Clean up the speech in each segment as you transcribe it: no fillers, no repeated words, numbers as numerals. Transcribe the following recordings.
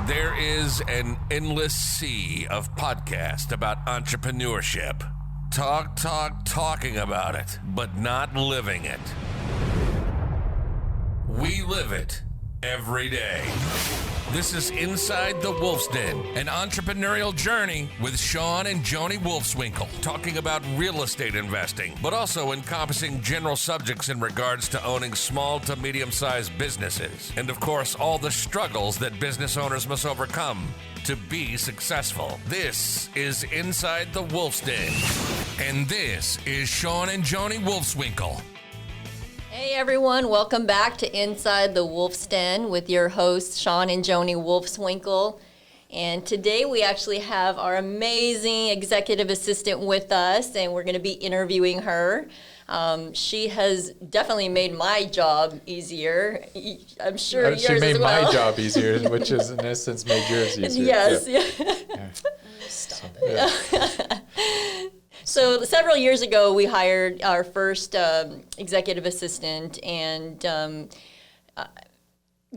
There is an endless sea of podcasts about entrepreneurship. Talking about it, but not living it. We live it every day. This is Inside the Wolf's Den, an entrepreneurial journey with Shawn and Joni Wolfswinkle, talking about real estate investing, but also encompassing general subjects in regards to owning small to medium-sized businesses, and of course, all the struggles that business owners must overcome to be successful. This is Inside the Wolf's Den, and this is Shawn and Joni Wolfswinkle. Hey everyone, welcome back to Inside the Wolf's Den with your hosts, Shawn and Joni Wolfswinkle. And today we actually have our amazing executive assistant with us, and we're going to be interviewing her. She has definitely made my job easier. I'm sure yours as well. She made my job easier, which is in essence made yours easier. Yes. Yeah. Stop it. So several years ago, we hired our first executive assistant, and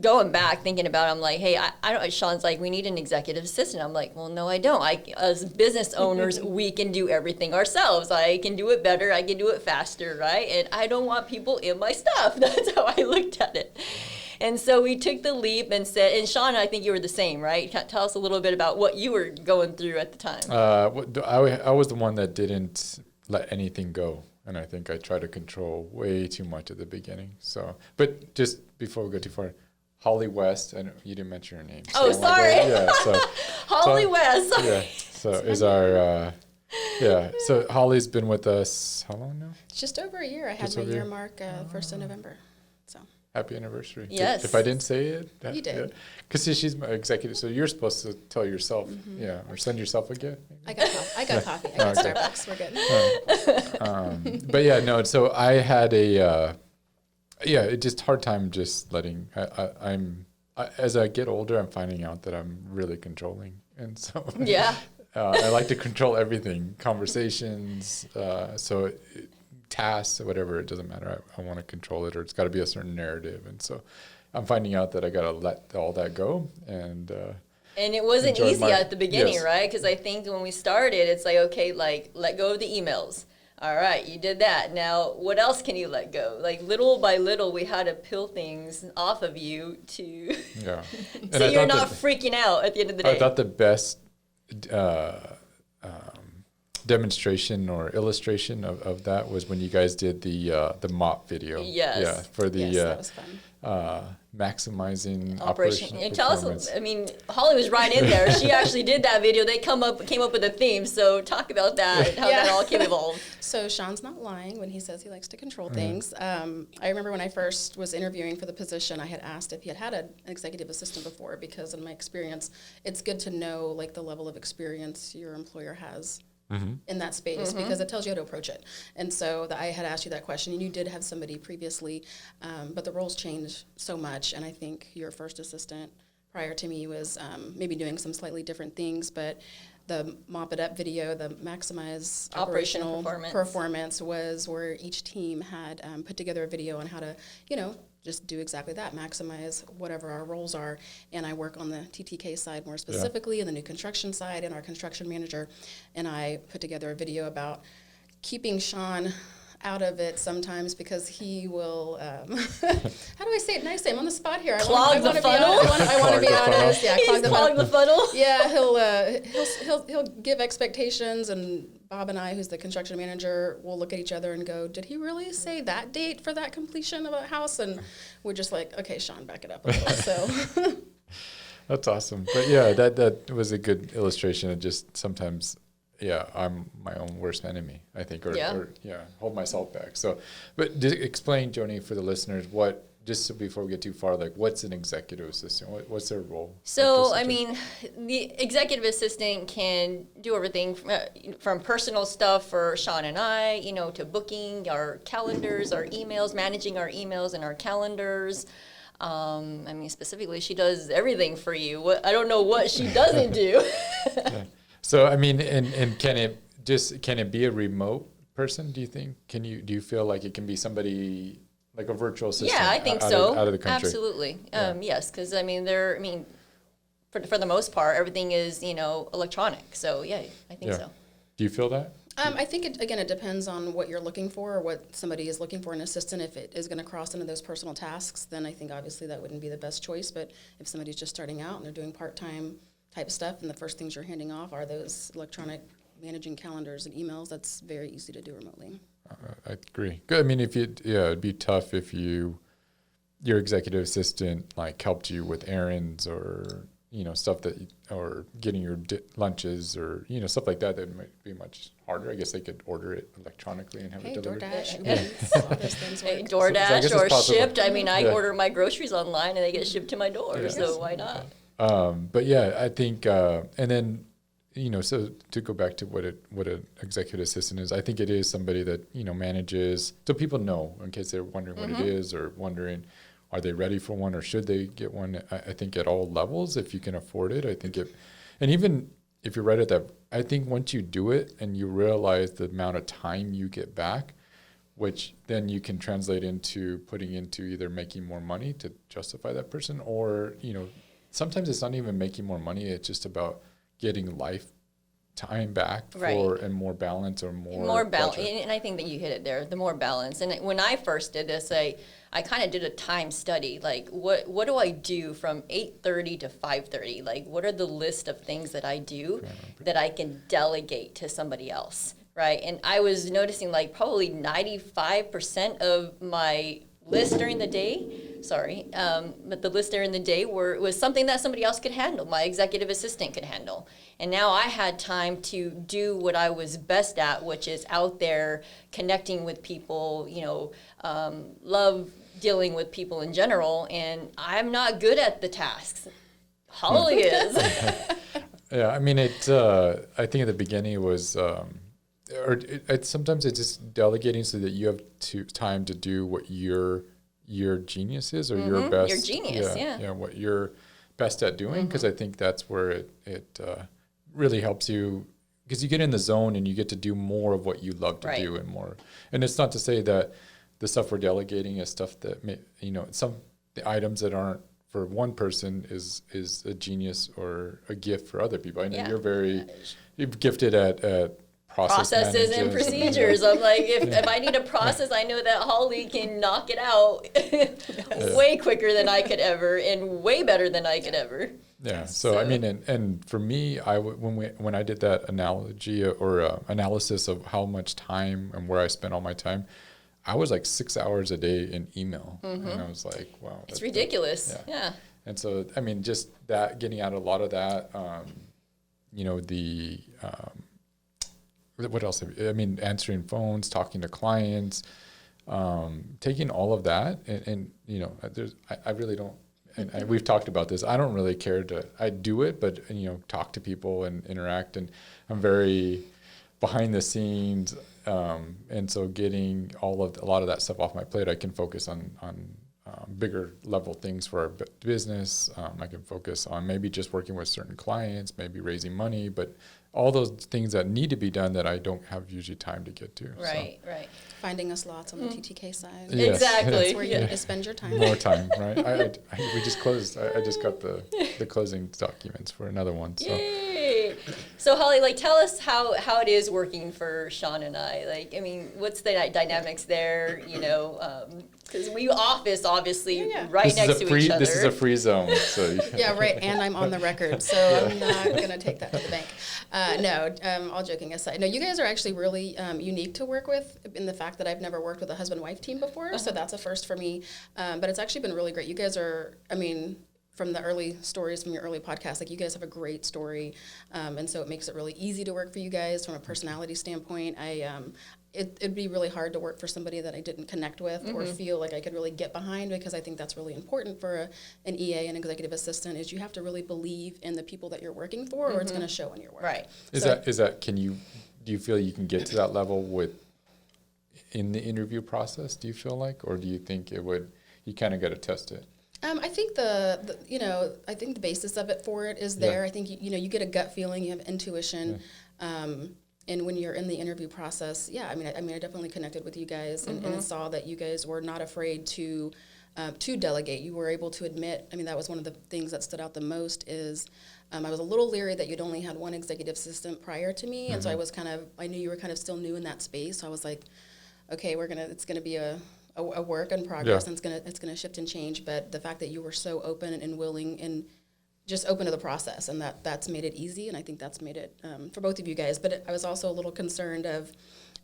going back, thinking about it, I'm like, hey, I don't. Shawn's like, we need an executive assistant. I'm like, well, no, I don't. As business owners, we can do everything ourselves. I can do it better. I can do it faster, right? And I don't want people in my stuff. That's how I looked at it. And so we took the leap and said, and Shawn, I think you were the same, right? Tell us a little bit about what you were going through at the time. I was the one that didn't let anything go. And I think I tried to control way too much at the beginning. So, but just before we go too far, Holly West, and you didn't mention her name. So sorry. Holly West. Yeah, so is our... so Holly's been with us, how long now? Just over a year. I had my year mark 1st of November. So happy anniversary. Yes. If I didn't say it. You did. Because she's my executive, so you're supposed to tell yourself, or send yourself a gift. I got coffee. I got Starbucks. We're good. But yeah, no, so I had it's just hard time just letting, as I get older, I'm finding out that I'm really controlling. And so I like to control everything, conversations, tasks, whatever, it doesn't matter. I want to control it, or it's got to be a certain narrative. And so I'm finding out that I got to let all that go. And it wasn't easy at the beginning, right? Because I think when we started, it's like, okay, let go of the emails. All right, you did that. Now, what else can you let go? Like, little by little, we had to peel things off of you to so you're not freaking out at the end of the day. I thought the best demonstration or illustration of that was when you guys did the mop video. Yes. Yeah, for the that was fun. maximizing operation. And tell us, Holly was right in there. She actually did that video. They came up with a theme. So talk about that and how that all came evolved. So Shawn's not lying when he says he likes to control things. I remember when I first was interviewing for the position, I had asked if he had an executive assistant before, because in my experience, it's good to know like the level of experience your employer has in that space, because it tells you how to approach it. And so I had asked you that question, and you did have somebody previously, but the roles changed so much, and I think your first assistant prior to me was maybe doing some slightly different things, but the Mop It Up video, the Maximize Operational Performance was where each team had put together a video on how to, just do exactly that, maximize whatever our roles are. And I work on the TTK side more specifically, and the new construction side, and our construction manager. And I put together a video about keeping Shawn out of it sometimes, because he will, how do I say it nicely? I'm on the spot here. Clog the funnel? I want to be honest. Yeah, clog the funnel? Yeah, he'll give expectations, and Bob and I, who's the construction manager, will look at each other and go, did he really say that date for that completion of a house? And we're just like, okay, Shawn, back it up a little. So that's awesome. But yeah, that was a good illustration of just sometimes, I'm my own worst enemy, I think, or hold myself back. So, but explain, Joni, for the listeners, just so before we get too far, like, what's an executive assistant? What's their role? So, the executive assistant can do everything from personal stuff for Shawn and I, to booking our calendars, our emails, managing our emails and our calendars. Specifically, she does everything for you. I don't know what she doesn't do. So, and can it be a remote person, do you think? Do you feel like it can be somebody like a virtual assistant? Yeah, I think so. Out of the country. Absolutely. Yes, because for the most part, everything is, electronic. So yeah, I think so. Do you feel that? I think, it depends on what you're looking for or what somebody is looking for in an assistant. If it is going to cross into those personal tasks, then I think obviously that wouldn't be the best choice. But if somebody's just starting out and they're doing part-time type stuff and the first things you're handing off are those electronic managing calendars and emails, that's very easy to do remotely. I agree. Good. I mean, it'd be tough if your executive assistant like helped you with errands or stuff or getting your lunches or stuff like that. That might be much harder. I guess they could order it electronically and have it delivered. DoorDash, all those things work. DoorDash so or shipped. I order my groceries online and they get shipped to my door. So why not? But yeah, I think, and then so to go back to what an executive assistant is, I think it is somebody that manages, so people know in case they're wondering what it is or wondering. Are they ready for one or should they get one? I think at all levels, if you can afford it, I think and even if you're right at that, I think once you do it and you realize the amount of time you get back, which then you can translate into putting into either making more money to justify that person or, sometimes it's not even making more money. It's just about getting life time back and more balance or more balance. And I think that you hit it there, the more balance. And when I first did this, I kind of did a time study. Like, what do I do from 8:30 to 5:30? Like, what are the list of things that I do that I can delegate to somebody else, right? And I was noticing like probably 95% of my list during the day, but the list during the day was something that somebody else could handle, my executive assistant could handle. And now I had time to do what I was best at, which is out there connecting with people, love dealing with people in general, and I'm not good at the tasks. Holly is. Yeah, I mean, I think at the beginning it was, sometimes it's just delegating so that you have time to do what your genius is or your best. Your genius, yeah. What you're best at doing, because I think that's where it really helps you, because you get in the zone and you get to do more of what you love to do and more. And it's not to say that the stuff we're delegating is stuff that the items that aren't for one person is a genius or a gift for other people. I know you're gifted at processes and procedures. I'm like, if I need a process, I know that Holly can knock it out way quicker than I could ever and way better than I could ever. Yeah. So I mean, and for me, when I did that analogy or analysis of how much time and where I spent all my time, I was like 6 hours a day in email, and I was like, wow, it's ridiculous. Yeah. And so, I mean, just that, getting out a lot of that, what else? Answering phones, talking to clients, taking all of that, and I really don't. And we've talked about this. I don't really care I do it, but talk to people and interact. And I'm very behind the scenes, and so getting a lot of that stuff off my plate, I can focus on bigger level things for our business. I can focus on maybe just working with certain clients, maybe raising money, but all those things that need to be done that I don't have usually time to get to. Right. Finding us lots on the TTK side. Yes. Exactly. That's where you need to spend your time. More time, right? We just closed. I just got the closing documents for another one. So. Yay! So Holly, tell us how it is working for Shawn and I. What's the dynamics there? Because we office obviously right next to each other. This is a free zone. So yeah, right. And I'm on the record, so I'm not going to take that to the bank. All joking aside. No, you guys are actually really unique to work with in the fact that I've never worked with a husband-wife team before, so that's a first for me. But it's actually been really great. You guys are, from the early stories from your early podcast, you guys have a great story, and so it makes it really easy to work for you guys from a personality standpoint. It'd be really hard to work for somebody that I didn't connect with or feel like I could really get behind, because I think that's really important for an EA, an executive assistant, is you have to really believe in the people that you're working for, or it's going to show in your work. Right. Do you feel you can get to that level in the interview process, do you feel like, or do you think you kind of got to test it? I think I think the basis of it for it is there. I think you get a gut feeling, you have intuition. and when you're in the interview process, yeah, I definitely connected with you guys and saw that you guys were not afraid to delegate. You were able to admit, that was one of the things that stood out the most is I was a little leery that you'd only had one executive assistant prior to me. And so I knew you were kind of still new in that space. So I was like, okay, it's going to be a work in progress, and it's going to shift and change. But the fact that you were so open and willing and just open to the process, and that's made it easy, and I think that's made it for both of you guys. But I was also a little concerned of,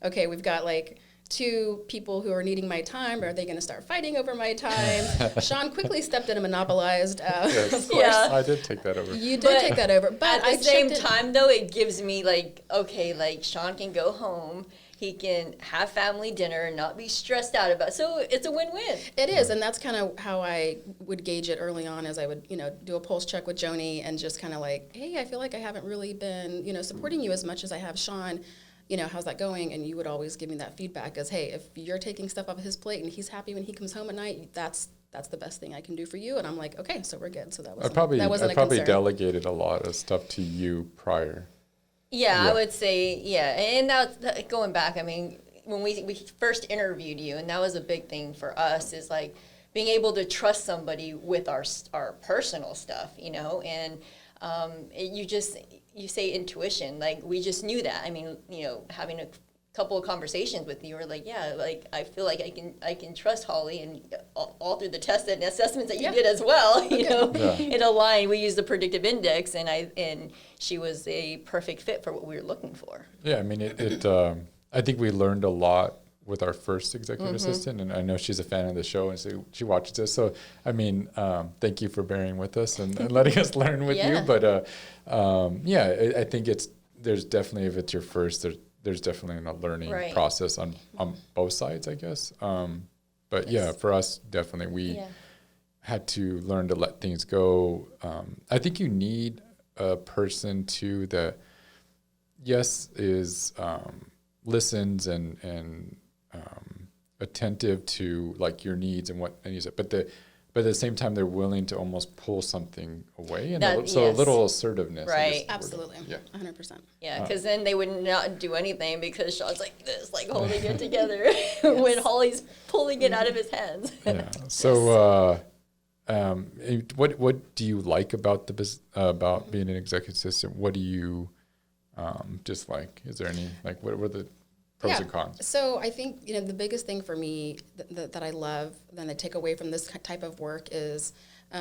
okay, we've got like 2 people who are needing my time. Are they going to start fighting over my time? Shawn quickly stepped in and monopolized. Yes. Of course, I did take that over. You did take that over, but at the same time, though, it gives me like, okay, like Shawn can go home. He can have family dinner and not be stressed out about it. So it's a win-win. It is, and that's kind of how I would gauge it early on, as I would, do a pulse check with Joni and just kind of like, hey, I feel like I haven't really been, supporting you as much as I have Shawn. How's that going? And you would always give me that feedback as, hey, if you're taking stuff off his plate and he's happy when he comes home at night, that's the best thing I can do for you. And I'm like, okay, so we're good. So that wasn't I probably delegated a lot of stuff to you prior. Yeah, I would say, and that's going back. When we first interviewed you, and that was a big thing for us, is like being able to trust somebody with our personal stuff, and you say intuition, like we just knew that. Having a couple of conversations with you, were like, yeah, like I feel like I can trust Holly, and all through the tests and assessments that you did as well, it aligned. We used the predictive index, and she was a perfect fit for what we were looking for. Yeah, I think we learned a lot with our first executive assistant, and I know she's a fan of the show, and so she watches this. So, thank you for bearing with us and letting us learn with you. But I think there's definitely, if it's your first, there's definitely a learning process on both sides, I guess. For us, definitely, we had to learn to let things go. I think you need a person too that, is listens and attentive to like your needs and what needs it, but at the same time they're willing to almost pull something away, and a little assertiveness. Right. Absolutely. Yeah. 100%. Yeah, because then they would not do anything because Shawn's like this, like holding it together when Holly's pulling it out of his hands. Yeah. So, what do you like about about being an executive assistant? What do you dislike? Is there any, like, what were the pros and cons? So I think, the biggest thing for me that I love, then I take away from this type of work is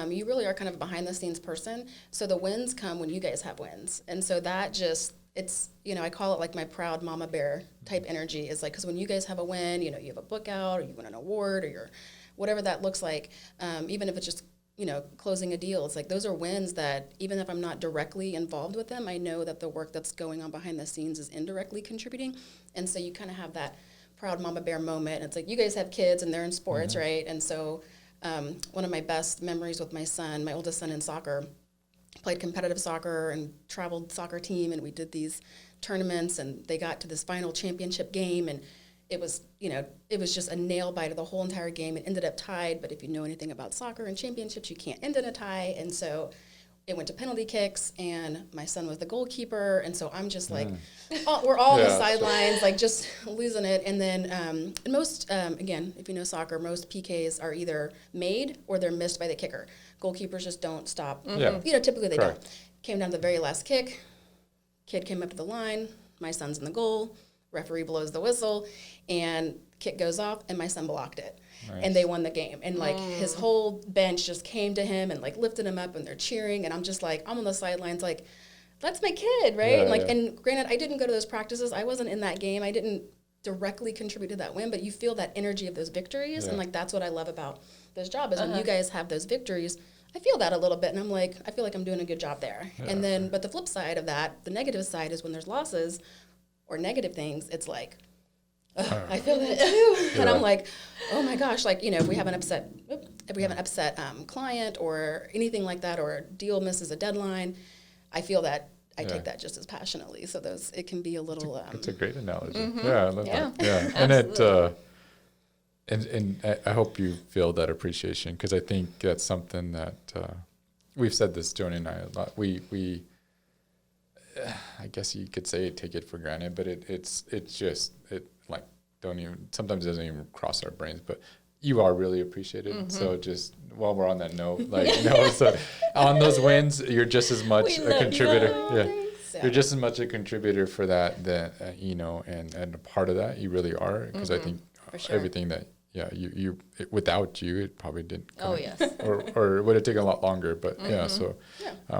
you really are kind of a behind the scenes person. So the wins come when you guys have wins. And so that just, it's, I call it like my proud mama bear type energy, is like, because when you guys have a win, you have a book out, or you win an award, or you're whatever that looks like, even if it's just, closing a deal. It's like those are wins that even if I'm not directly involved with them, I know that the work that's going on behind the scenes is indirectly contributing. And so you kind of have that proud mama bear moment. It's like you guys have kids and they're in sports, right? And so one of my best memories with my son, my oldest son in soccer, played competitive soccer and traveled soccer team, and we did these tournaments, and they got to this final championship game, and it was just a nail biter the whole entire game. It ended up tied, but if you know anything about soccer and championships, you can't end in a tie. And so it went to penalty kicks, and my son was the goalkeeper. And so I'm just like, we're all on the sidelines, like just losing it. And then most, again, if you know soccer, most PKs are either made or they're missed by the kicker. Goalkeepers just don't stop. Typically they don't. Came down to the very last kick. Kid came up to the line. My son's in the goal. Referee blows the whistle, and kick goes off, and my son blocked it. Nice. And they won the game. And like his whole bench just came to him and like lifted him up, and they're cheering. And I'm just like, I'm on the sidelines like, that's my kid, right? And granted, I didn't go to those practices. I wasn't in that game. I didn't directly contribute to that win, but you feel that energy of those victories. And like, that's what I love about this job is when you guys have those victories, I feel that a little bit. And I'm like, I feel like I'm doing a good job there. Yeah. And then, but the flip side of that, the negative side is when there's losses or negative things, it's like, I feel that too. And I'm like, oh my gosh, like, if we have an upset client or anything like that, or a deal misses a deadline, I feel that I take that just as passionately. So it can be a little. It's a great analogy. Yeah, I love that. Yeah, and I hope you feel that appreciation, because I think that's something that we've said this, Joni and I, a lot. I guess you could say take it for granted, but it's just like sometimes it doesn't even cross our brains, but you are really appreciated. Mm-hmm. So just while we're on that note, like, so on those wins, you're just as much a contributor. You're just as much a contributor for that, and a part of that you really are, because I think everything that, you without you, it probably didn't come or it would have taken a lot longer, but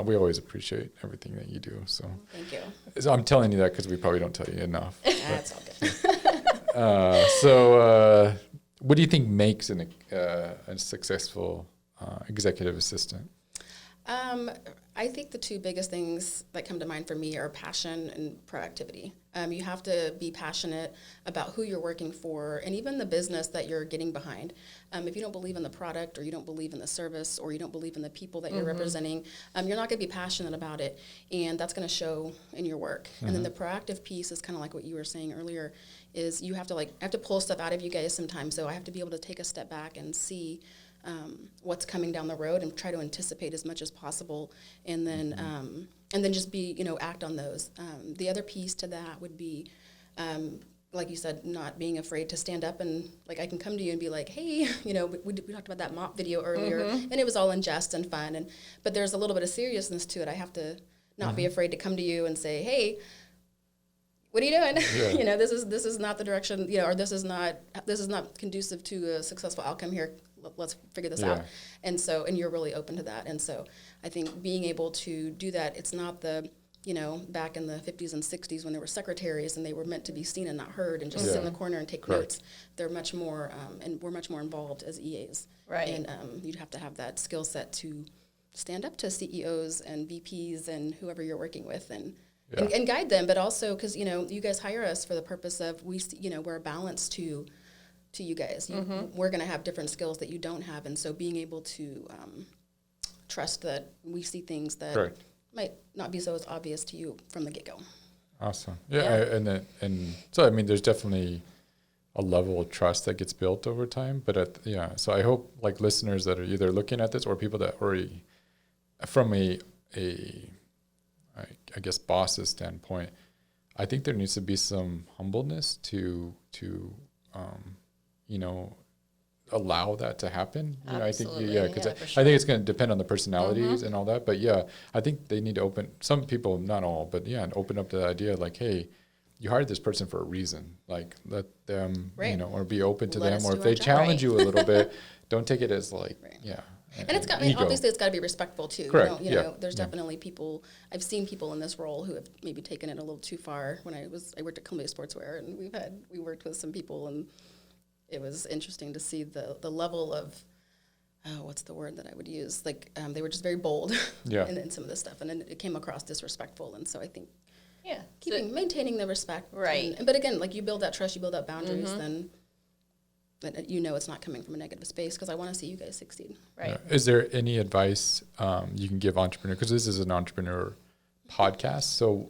we always appreciate everything that you do. So thank you. So I'm telling you that because we probably don't tell you enough. That's all good. So what do you think makes a successful executive assistant? I think the two biggest things that come to mind for me are passion and proactivity. You have to be passionate about who you're working for and even the business that you're getting behind. If you don't believe in the product, or you don't believe in the service, or you don't believe in the people that you're representing, you're not going to be passionate about it, and that's going to show in your work. And then the proactive piece is kind of like what you were saying earlier, is you have to pull stuff out of you guys sometimes. So I have to be able to take a step back and see what's coming down the road and try to anticipate as much as possible, and then just be, act on those. The other piece to that would be, like you said, not being afraid to stand up and, like, I can come to you and be like, hey, we talked about that mop video earlier, and it was all in jest and fun, but there's a little bit of seriousness to it. I have to not be afraid to come to you and say, hey, what are you doing? Yeah. This is not the direction, or this is not conducive to a successful outcome here. Let's figure this out. And you're really open to that. And so I think being able to do that, it's not the, back in the 50s and 60s when there were secretaries and they were meant to be seen and not heard and just sit in the corner and take notes. They're much more, and we're much more involved as EAs. Right. And you'd have to have that skill set to stand up to CEOs and VPs and whoever you're working with and guide them. But also because, you guys hire us for the purpose of, we're a balance to you guys. We're going to have different skills that you don't have, and so being able to trust that we see things that might not be so as obvious to you from the get-go. Awesome. And so I mean, there's definitely a level of trust that gets built over time. But so I hope, like, listeners that are either looking at this or people that already, from a I guess boss's standpoint, I think there needs to be some humbleness to allow that to happen. I think, because I think it's going to depend on the personalities and all that. But I think they need to open, some people, not all, but and open up to the idea, like, hey, you hired this person for a reason. Like, let them, or be open to them. Or if they challenge you a little bit, don't take it as like, And it's got, obviously it's got to be respectful too. Correct. There's definitely people, I've seen people in this role who have maybe taken it a little too far. When I worked at Columbia Sportswear, and we worked with some people, and it was interesting to see the level of, what's the word that I would use? Like, they were just very bold in some of this stuff, and then it came across disrespectful. And so I think, maintaining the respect, right? But again, like, you build that trust, you build that boundaries, then it's not coming from a negative space, because I want to see you guys succeed. Right. Is there any advice you can give entrepreneurs, because this is an entrepreneur podcast, so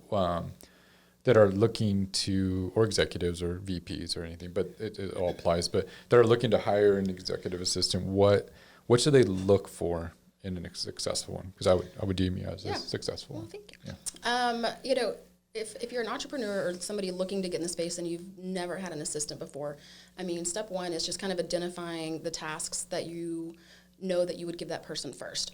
that are looking to, or executives or VPs or anything, but it all applies, but that are looking to hire an executive assistant, what should they look for in a successful one? Because I would deem you as a successful one. Thank you. Yeah. If you're an entrepreneur or somebody looking to get in the space and you've never had an assistant before, I mean, step one is just kind of identifying the tasks that you know that you would give that person first.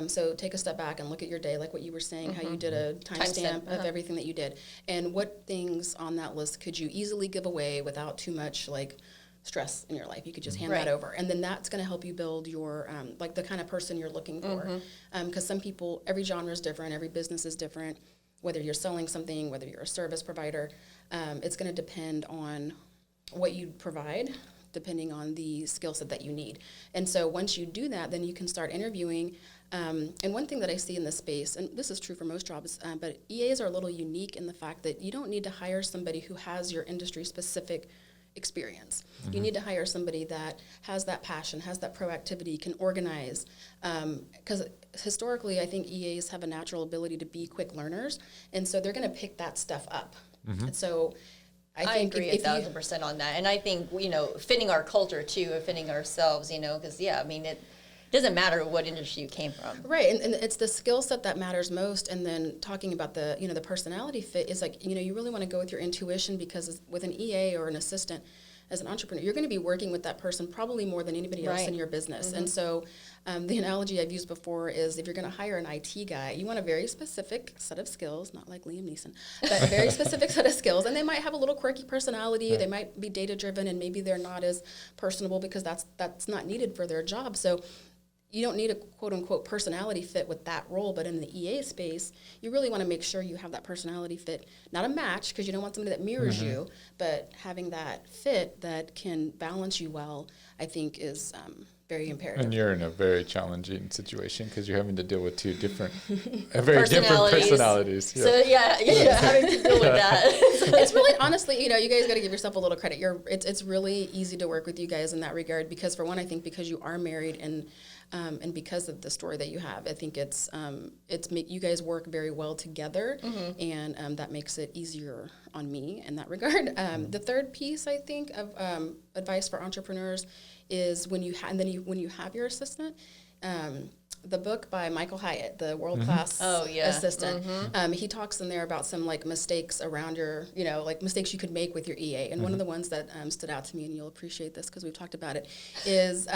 So take a step back and look at your day, like what you were saying, how you did a timestamp of everything that you did, and what things on that list could you easily give away without too much, like, stress in your life. You could just hand that over, and then that's going to help you build your like the kind of person you're looking for. Because some people, every genre is different, every business is different. Whether you're selling something, whether you're a service provider, it's going to depend on what you provide, depending on the skill set that you need. And so once you do that, then you can start interviewing. And one thing that I see in this space, and this is true for most jobs, but EAs are a little unique in the fact that you don't need to hire somebody who has your industry-specific experience. You need to hire somebody that has that passion, has that proactivity, can organize. Because historically, I think EAs have a natural ability to be quick learners, and so they're going to pick that stuff up. And so I agree 1,000% on that. And I think, fitting our culture too, or fitting ourselves, because It doesn't matter what industry you came from. Right, and it's the skill set that matters most. And then talking about the, the personality fit is like, you really want to go with your intuition, because with an EA or an assistant, as an entrepreneur, you're going to be working with that person probably more than anybody else in your business. And so the analogy I've used before is, if you're going to hire an IT guy, you want a very specific set of skills, not like Liam Neeson, but a very specific set of skills. And they might have a little quirky personality. They might be data-driven, and maybe they're not as personable because that's not needed for their job. So you don't need a quote-unquote personality fit with that role, but in the EA space, you really want to make sure you have that personality fit, not a match, because you don't want somebody that mirrors you, but having that fit that can balance you well, I think is very imperative. And you're in a very challenging situation because you're having to deal with very different personalities. Yeah. So having to deal with that. It's really, honestly, you guys got to give yourself a little credit. It's really easy to work with you guys in that regard, because for one, I think because you are married and because of the story that you have, I think you guys work very well together, and that makes it easier on me in that regard. The third piece, I think, of advice for entrepreneurs is when you have your assistant. The book by Michael Hyatt, the world-class assistant, he talks in there about some like mistakes around your, like mistakes you could make with your EA. And one of the ones that stood out to me, and you'll appreciate this because we've talked about it, is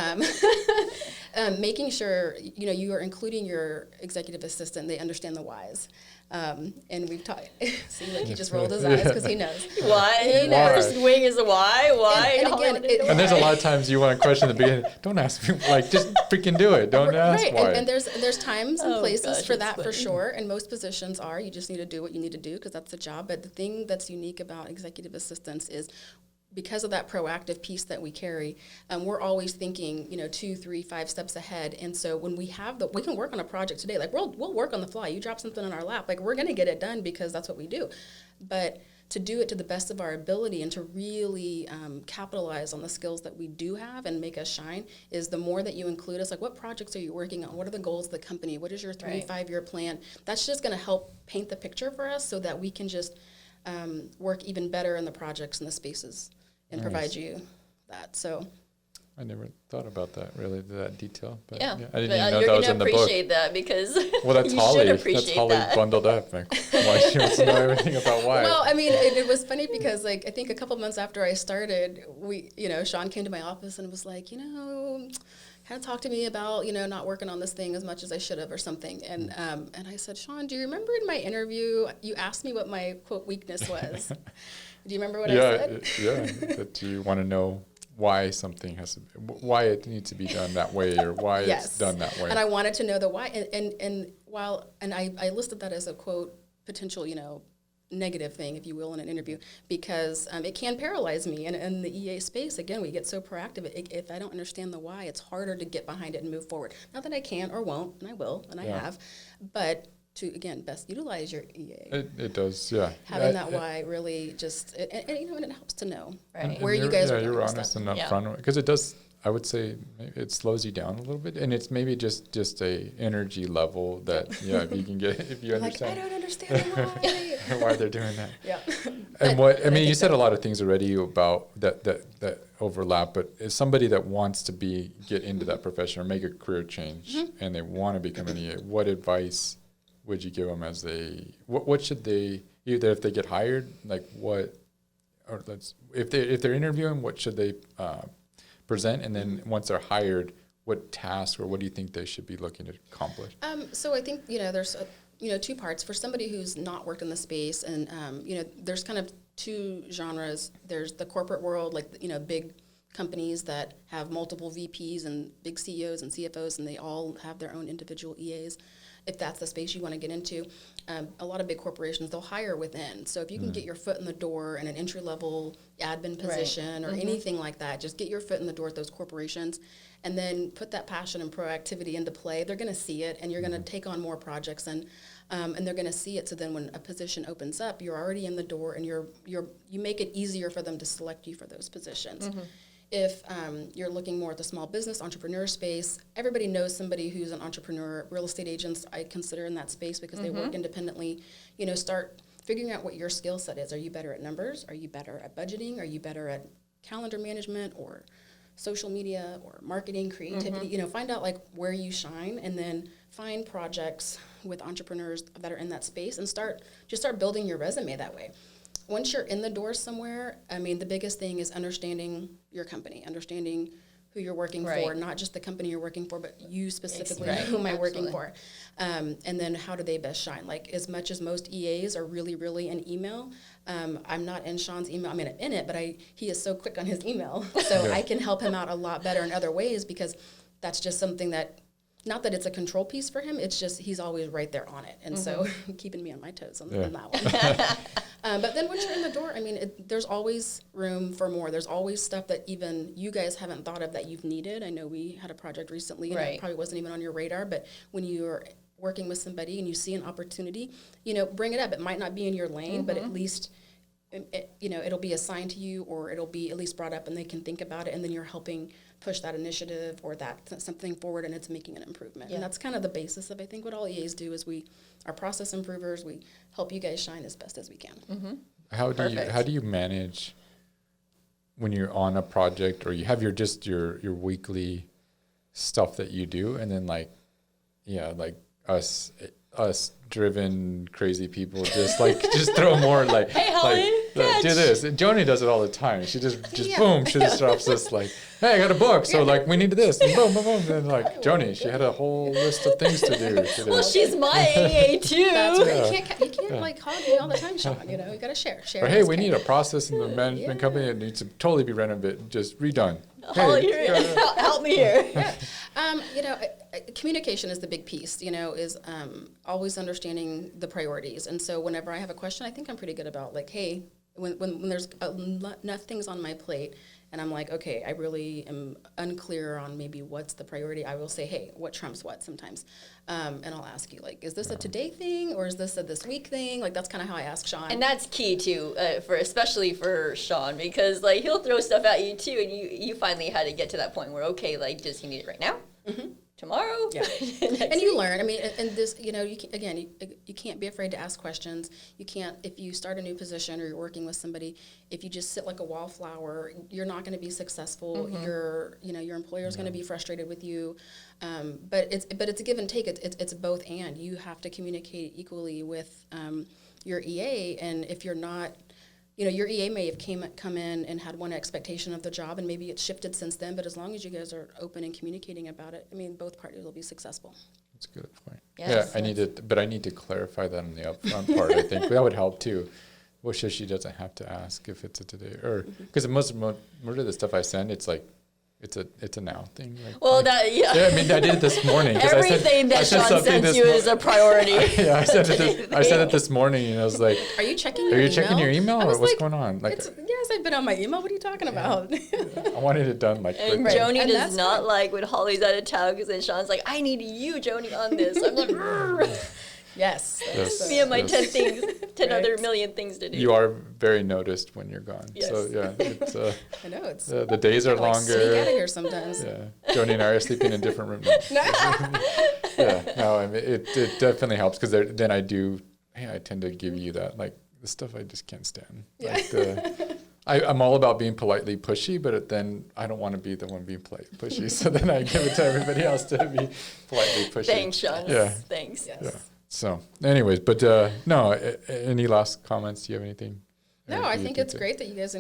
making sure, you are including your executive assistant, they understand the whys. And we've talked, see, like he just rolled his eyes because he knows. Why? First wing is a why? Why? And again, and there's a lot of times you want to question at the beginning. Don't ask me, just freaking do it. Don't ask why. And there's times and places for that, for sure. And most positions you just need to do what you need to do because that's the job. But the thing that's unique about executive assistants is, because of that proactive piece that we carry, we're always thinking, 2, 3, 5 steps ahead. And so when we can work on a project today, like we'll work on the fly. You drop something in our lap, like we're going to get it done because that's what we do. But to do it to the best of our ability and to really capitalize on the skills that we do have and make us shine is the more that you include us, like what projects are you working on? What are the goals of the company? What is your 3 to 5 year plan? That's just going to help paint the picture for us so that we can just work even better in the projects and the spaces and provide you that. So I never thought about that really, that detail. But yeah, I didn't even know that was in the book. You're going to appreciate that because well, that's you Holly. should appreciate that's Holly that. bundled up. Like, why she wants to know everything about why. Well, I mean, it was funny because I think a couple months after I started, Shawn came to my office and was like, kind of talk to me about, not working on this thing as much as I should have or something. And I said, Shawn, do you remember in my interview, you asked me what my, quote, weakness was? Do you remember what I said? Yeah, that you want to know why why it needs to be done that way or why it's done that way. And I wanted to know the why. And I listed that as a, quote, potential, negative thing, if you will, in an interview, because it can paralyze me. And in the EA space, again, we get so proactive. If I don't understand the why, it's harder to get behind it and move forward. Not that I can or won't, and I will, and I have, but to, again, best utilize your EA. It does, yeah. Having that why really just, and it helps to know where and you guys are. Yeah, you're honest and upfront, because it does, I would say, it slows you down a little bit, and it's maybe just a energy level that, if you can get, if you understand. I don't understand why. Why they're doing that. Yeah. And you said a lot of things already about that overlap, but as somebody that wants to get into that profession or make a career change, and they want to become an EA, what advice would you give them what should they, either if they get hired, if they're interviewing, what should they present, and then once they're hired, what task or what do you think they should be looking to accomplish? So I think there's 2 parts for somebody who's not worked in the space, and there's kind of 2 genres. There's the corporate world, like big companies that have multiple VPs and big CEOs and CFOs, and they all have their own individual EAs. If that's the space you want to get into, a lot of big corporations, they'll hire within. So if you can get your foot in the door in an entry-level admin position or anything like that, just get your foot in the door at those corporations and then put that passion and proactivity into play. They're going to see it, and you're going to take on more projects, and they're going to see it. So then when a position opens up, you're already in the door, and you make it easier for them to select you for those positions. If you're looking more at the small business entrepreneur space, everybody knows somebody who's an entrepreneur. Real estate agents, I consider in that space because they work independently. Start figuring out what your skill set is. Are you better at numbers? Are you better at budgeting? Are you better at calendar management or social media or marketing, creativity, find out like where you shine, and then find projects with entrepreneurs that are in that space and start building your resume that way. Once you're in the door somewhere, I mean, the biggest thing is understanding your company, understanding who you're working for, not just the company you're working for, but you specifically, who am I working for? And then how do they best shine? Like, as much as most EAs are really, really in email, I'm not in Shawn's email. I mean, I'm in it, but he is so quick on his email. So I can help him out a lot better in other ways, because that's just something that, not that it's a control piece for him, it's just he's always right there on it. And so keeping me on my toes on that one. But then once you're in the door, I mean, there's always room for more. There's always stuff that even you guys haven't thought of that you've needed. I know we had a project recently, and it probably wasn't even on your radar, but when you're working with somebody and you see an opportunity, bring it up. It might not be in your lane, but at least it'll be assigned to you, or it'll be at least brought up and they can think about it, and then you're helping push that initiative or that something forward, and it's making an improvement. And that's kind of the basis of, I think, what all EAs do is we are process improvers. We help you guys shine as best as we can. How do you manage when you're on a project, or you have your weekly stuff that you do, and then like us driven crazy people just throw more like, hey Holly, do this. And Joni does it all the time. She just boom, she just drops this like, hey, I got a book, so like we need this, and boom, boom, boom. And then like Joni, she had a whole list of things to do today. Well, she's my AA too. That's right. You can't like hog me all the time, Shawn. You got to share. Or hey, we need a process in the management company. It needs to totally be renovated, just redone. Holly, help me here. Communication is the big piece, is always understanding the priorities. And so whenever I have a question, I think I'm pretty good about like, hey, when there's enough things on my plate and I'm like, okay, I really am unclear on maybe what's the priority, I will say, hey, what trumps what sometimes? And I'll ask you, like, is this a today thing or is this a this week thing? Like, that's kind of how I ask Shawn. And that's key, too, especially for Shawn, because, like, he'll throw stuff at you, too, and you finally had to get to that point where, okay, like, does he need it right now? Tomorrow? Yeah. And you learn. I mean, and this, you can't be afraid to ask questions. You can't, if you start a new position or you're working with somebody, if you just sit like a wallflower, you're not going to be successful. Your employer's going to be frustrated with you. But it's a give and take. It's both and. You have to communicate equally with your EA, and if you're not, your EA may have come in and had one expectation of the job, and maybe it's shifted since then, but as long as you guys are open and communicating about it, I mean, both parties will be successul. That's a good point. Yes, I need to clarify that in the upfront part. I think that would help too. Well, she doesn't have to ask if it's a today, or because most of the stuff I send, it's like, it's a now thing. Like, I mean, I did it this morning. Everything that Shawn sends you is a priority. I said it this morning, and I was like, "Are you checking your email, or what's going on?" Like, yes, I've been on my email. What are you talking about? I wanted it done like. And Joni does not like when Holly's out of town, because then Shawn's like, "I need you, Joni, on this." I'm like, Yes. Me and my 10 other million things to do. You are very noticed when you're gone. Yes. So yeah, it's, I know it's the days are longer. Sneak out of here sometimes. Yeah, Joni and I are sleeping in different rooms. I mean, it definitely helps, because then I tend to give you that, like, the stuff I just can't stand. Yeah. Like I'm all about being politely pushy, but then I don't want to be the one being politely pushy. So then I give it to everybody else to be politely pushy. Thanks, Shawn. Yeah. Thanks. Yes. Yeah. So, anyways, but no. Any last comments? Do you have anything? No, I think it's great that you guys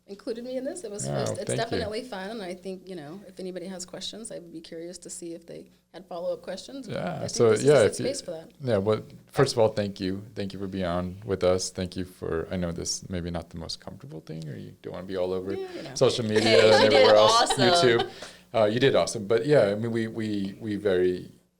included me in this. It's definitely fun, and I think if anybody has questions, I would be curious to see if they had follow-up questions. Yeah. Space for that. Yeah. Well, first of all, thank you for being on with us. Thank you for. I know this maybe not the most comfortable thing, or you don't want to be all over social media and everywhere else. YouTube. You did awesome, but yeah, I mean,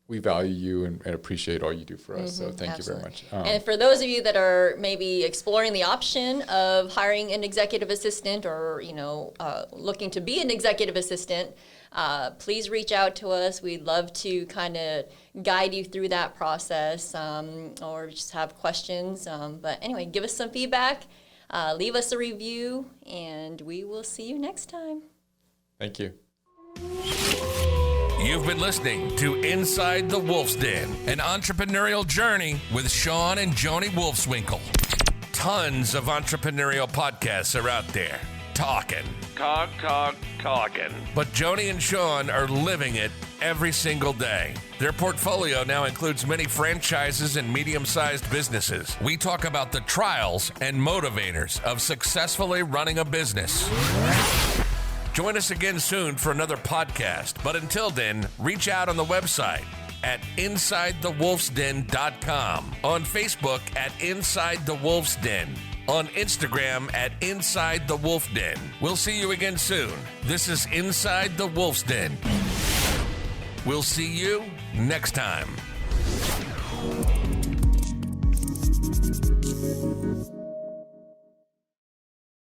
we value you and appreciate all you do for us. So thank you very much. And for those of you that are maybe exploring the option of hiring an executive assistant, or looking to be an executive assistant, please reach out to us. We'd love to kind of guide you through that process, or just have questions. But anyway, give us some feedback, leave us a review, and we will see you next time. Thank you. You've been listening to Inside the Wolf's Den, an entrepreneurial journey with Shawn and Joni Wolfswinkel. Tons of entrepreneurial podcasts are out there talking talking. But Joni and Shawn are living it every single day. Their portfolio now includes many franchises and medium-sized businesses. We talk about the trials and motivators of successfully running a business. Join us again soon for another podcast. But until then, reach out on the website at InsideTheWolf'sDen.com, on Facebook at Inside the Wolf's Den, on Instagram at Inside the Wolf Den. We'll see you again soon. This is Inside the Wolf's Den. We'll see you next time.